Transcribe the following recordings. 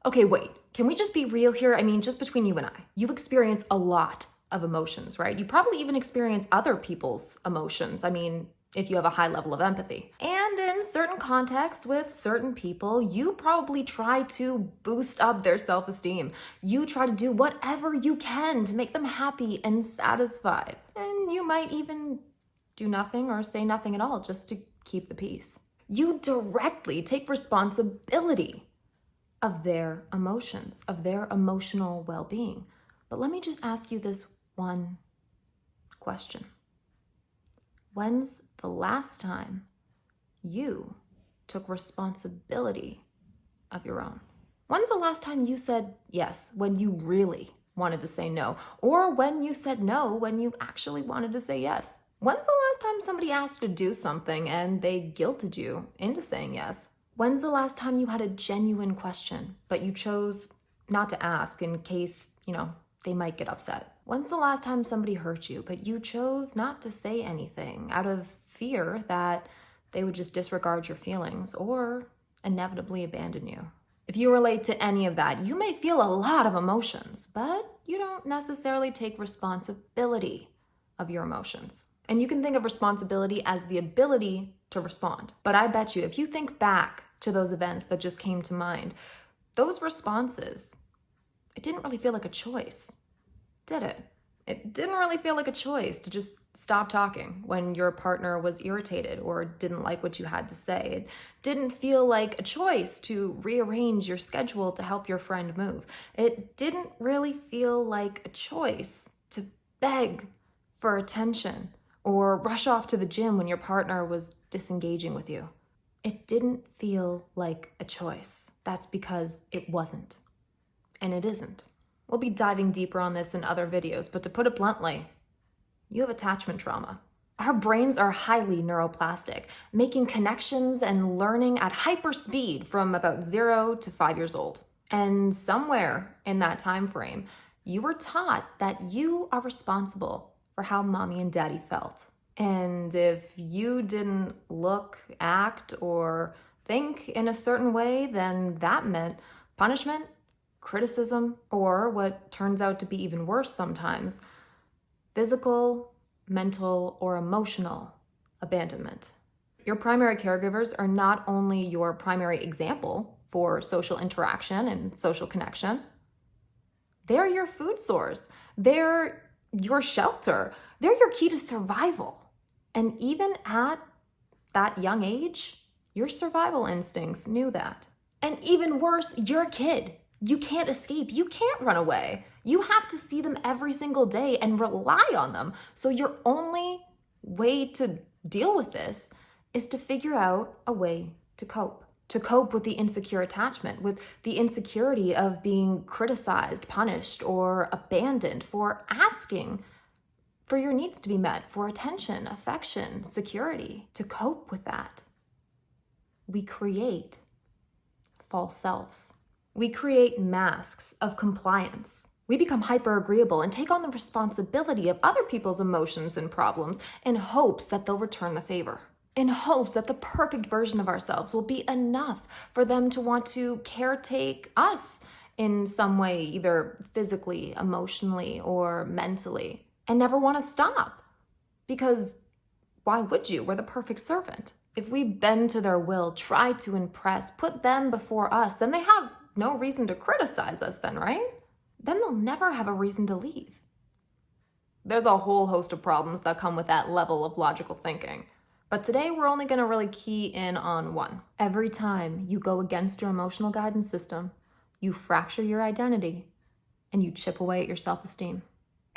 Okay, wait, can we just be real here? I mean, just between you and I, you experience a lot of emotions, right? You probably even experience other people's emotions. I mean, if you have a high level of empathy. And in certain contexts with certain people, you probably try to boost up their self-esteem. You try to do whatever you can to make them happy and satisfied. And you might even do nothing or say nothing at all just to keep the peace. You directly take responsibility of their emotions, of their emotional well-being. But let me just ask you this one question. When's the last time you took responsibility of your own? When's the last time you said yes when you really wanted to say no? Or when you said no when you actually wanted to say yes? When's the last time somebody asked you to do something and they guilted you into saying yes? When's the last time you had a genuine question, but you chose not to ask in case, they might get upset? When's the last time somebody hurt you, but you chose not to say anything out of fear that they would just disregard your feelings or inevitably abandon you? If you relate to any of that, you may feel a lot of emotions, but you don't necessarily take responsibility of your emotions. And you can think of responsibility as the ability to respond. But I bet you, if you think back to those events that just came to mind, those responses, it didn't really feel like a choice, did it? It didn't really feel like a choice to just stop talking when your partner was irritated or didn't like what you had to say. It didn't feel like a choice to rearrange your schedule to help your friend move. It didn't really feel like a choice to beg for attention or rush off to the gym when your partner was disengaging with you. It didn't feel like a choice. That's because it wasn't. And it isn't. We'll be diving deeper on this in other videos, but to put it bluntly, you have attachment trauma. Our brains are highly neuroplastic, making connections and learning at hyper speed from about 0 to 5 years old. And somewhere in that time frame, you were taught that you are responsible for how mommy and daddy felt. And if you didn't look, act, or think in a certain way, then that meant punishment, criticism, or what turns out to be even worse sometimes, physical, mental, or emotional abandonment. Your primary caregivers are not only your primary example for social interaction and social connection, they're your food source, they're your shelter, they're your key to survival. And even at that young age, your survival instincts knew that. And even worse, you're a kid. You can't escape. You can't run away. You have to see them every single day and rely on them. So your only way to deal with this is to figure out a way to cope with the insecure attachment, with the insecurity of being criticized, punished, or abandoned for asking for your needs to be met, for attention, affection, security. To cope with that, we create false selves. We create masks of compliance. We become hyper agreeable and take on the responsibility of other people's emotions and problems in hopes that they'll return the favor, in hopes that the perfect version of ourselves will be enough for them to want to caretake us in some way, either physically, emotionally, or mentally, and never want to stop. Because why would you? We're the perfect servant. If we bend to their will, try to impress, put them before us, then they have no reason to criticize us then, right? Then they'll never have a reason to leave. There's a whole host of problems that come with that level of logical thinking. But today we're only going to really key in on one. Every time you go against your emotional guidance system, you fracture your identity and you chip away at your self-esteem.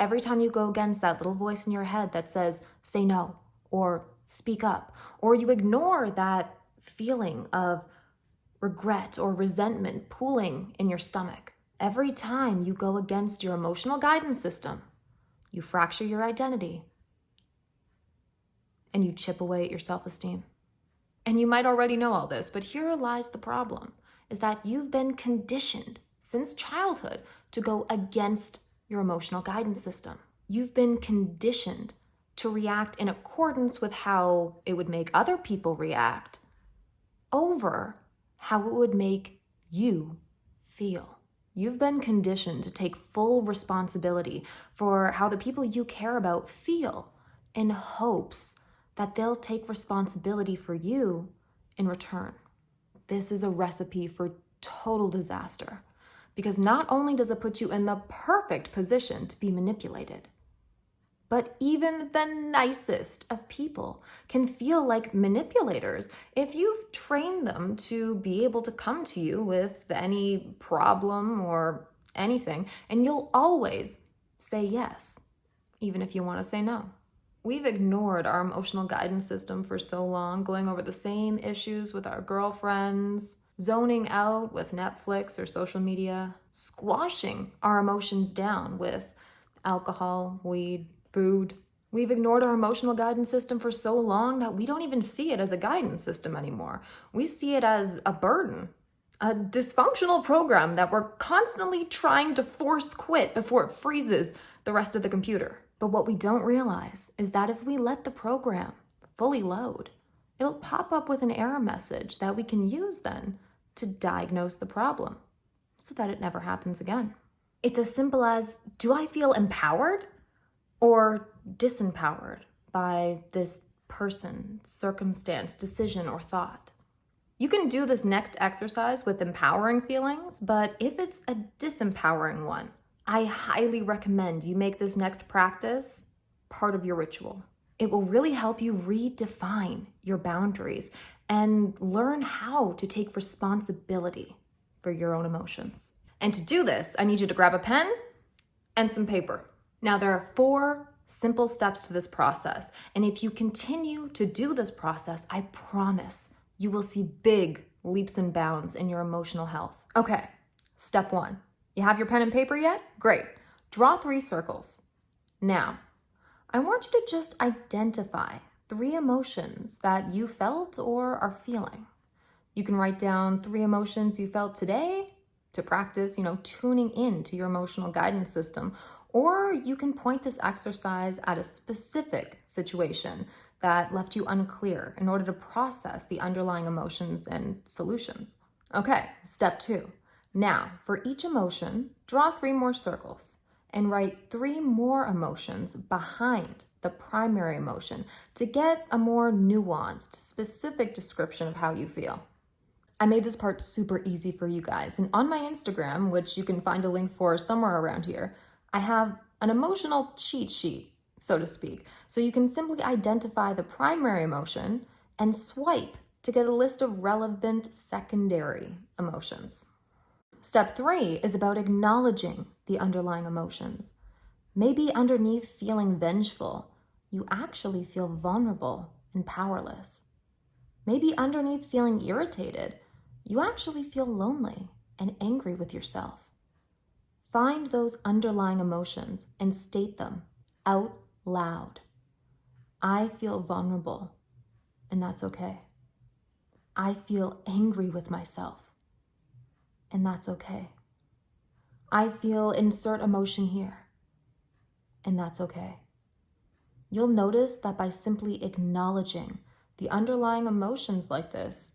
Every time you go against that little voice in your head that says, say no, or speak up, or you ignore that feeling of regret or resentment pooling in your stomach. Every time you go against your emotional guidance system, you fracture your identity and you chip away at your self-esteem. And you might already know all this, but here lies the problem, is that you've been conditioned since childhood to go against your emotional guidance system. You've been conditioned to react in accordance with how it would make other people react over how it would make you feel. You've been conditioned to take full responsibility for how the people you care about feel in hopes that they'll take responsibility for you in return. This is a recipe for total disaster because not only does it put you in the perfect position to be manipulated, but even the nicest of people can feel like manipulators if you've trained them to be able to come to you with any problem or anything, and you'll always say yes, even if you want to say no. We've ignored our emotional guidance system for so long, going over the same issues with our girlfriends, zoning out with Netflix or social media, squashing our emotions down with alcohol, weed, food. We've ignored our emotional guidance system for so long that we don't even see it as a guidance system anymore. We see it as a burden, a dysfunctional program that we're constantly trying to force quit before it freezes the rest of the computer. But what we don't realize is that if we let the program fully load, it'll pop up with an error message that we can use then to diagnose the problem so that it never happens again. It's as simple as, do I feel empowered or disempowered by this person, circumstance, decision, or thought? You can do this next exercise with empowering feelings, but if it's a disempowering one, I highly recommend you make this next practice part of your ritual. It will really help you redefine your boundaries and learn how to take responsibility for your own emotions. And to do this, I need you to grab a pen and some paper. Now, there are 4 simple steps to this process, and if you continue to do this process, I promise you will see big leaps and bounds in your emotional health. Okay, step 1. You have your pen and paper yet? Great. Draw 3 circles. Now, I want you to just identify 3 emotions that you felt or are feeling. You can write down 3 emotions you felt today to practice, tuning in to your emotional guidance system. Or you can point this exercise at a specific situation that left you unclear in order to process the underlying emotions and solutions. Okay, step 2. Now, for each emotion, draw 3 more circles and write 3 more emotions behind the primary emotion to get a more nuanced, specific description of how you feel. I made this part super easy for you guys, and on my Instagram, which you can find a link for somewhere around here, I have an emotional cheat sheet, so to speak, so you can simply identify the primary emotion and swipe to get a list of relevant secondary emotions. Step 3 is about acknowledging the underlying emotions. Maybe underneath feeling vengeful, you actually feel vulnerable and powerless. Maybe underneath feeling irritated, you actually feel lonely and angry with yourself. Find those underlying emotions and state them out loud. I feel vulnerable, and that's okay. I feel angry with myself, and that's okay. I feel insert emotion here, and that's okay. You'll notice that by simply acknowledging the underlying emotions like this,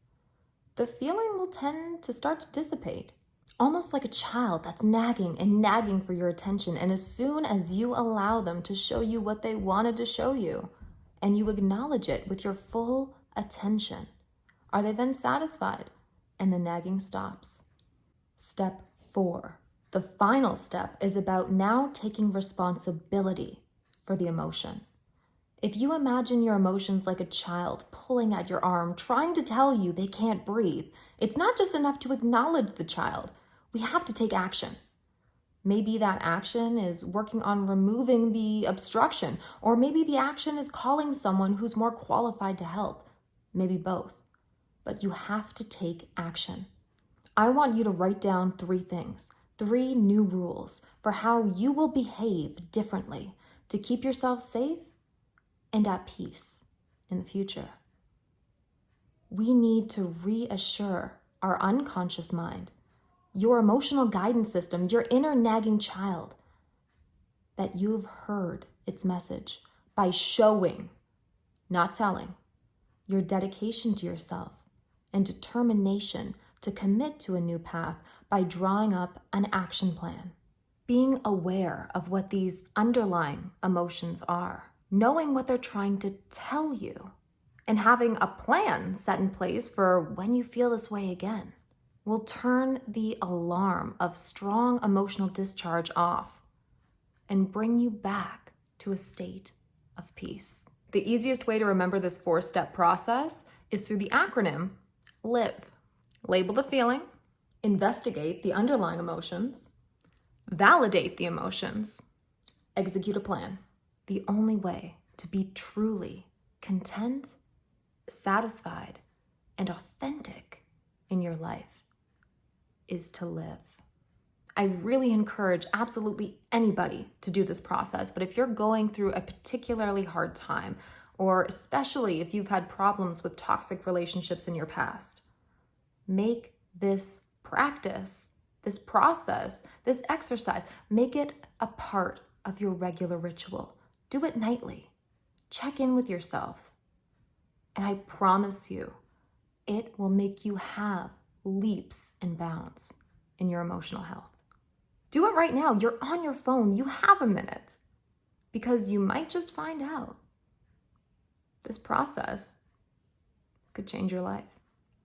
the feeling will tend to start to dissipate. Almost like a child that's nagging and nagging for your attention, and as soon as you allow them to show you what they wanted to show you, and you acknowledge it with your full attention, are they then satisfied? And the nagging stops. Step 4. The final step is about now taking responsibility for the emotion. If you imagine your emotions like a child pulling at your arm, trying to tell you they can't breathe, it's not just enough to acknowledge the child. We have to take action. Maybe that action is working on removing the obstruction, or maybe the action is calling someone who's more qualified to help. Maybe both. But you have to take action. I want you to write down 3 things, 3 new rules for how you will behave differently to keep yourself safe and at peace in the future. We need to reassure our unconscious mind, your emotional guidance system, your inner nagging child, that you've heard its message by showing, not telling, your dedication to yourself and determination to commit to a new path by drawing up an action plan. Being aware of what these underlying emotions are, knowing what they're trying to tell you, and having a plan set in place for when you feel this way again will turn the alarm of strong emotional discharge off and bring you back to a state of peace. The easiest way to remember this 4-step process is through the acronym LIVE. Label the feeling, investigate the underlying emotions, validate the emotions, execute a plan. The only way to be truly content, satisfied, and authentic in your life is to live. I really encourage absolutely anybody to do this process, but if you're going through a particularly hard time, or especially if you've had problems with toxic relationships in your past, make this practice, this process, this exercise, make it a part of your regular ritual. Do it nightly. Check in with yourself. And I promise you, it will make you have leaps and bounds in your emotional health. Do it right now. You're on your phone. You have a minute, because you might just find out this process could change your life.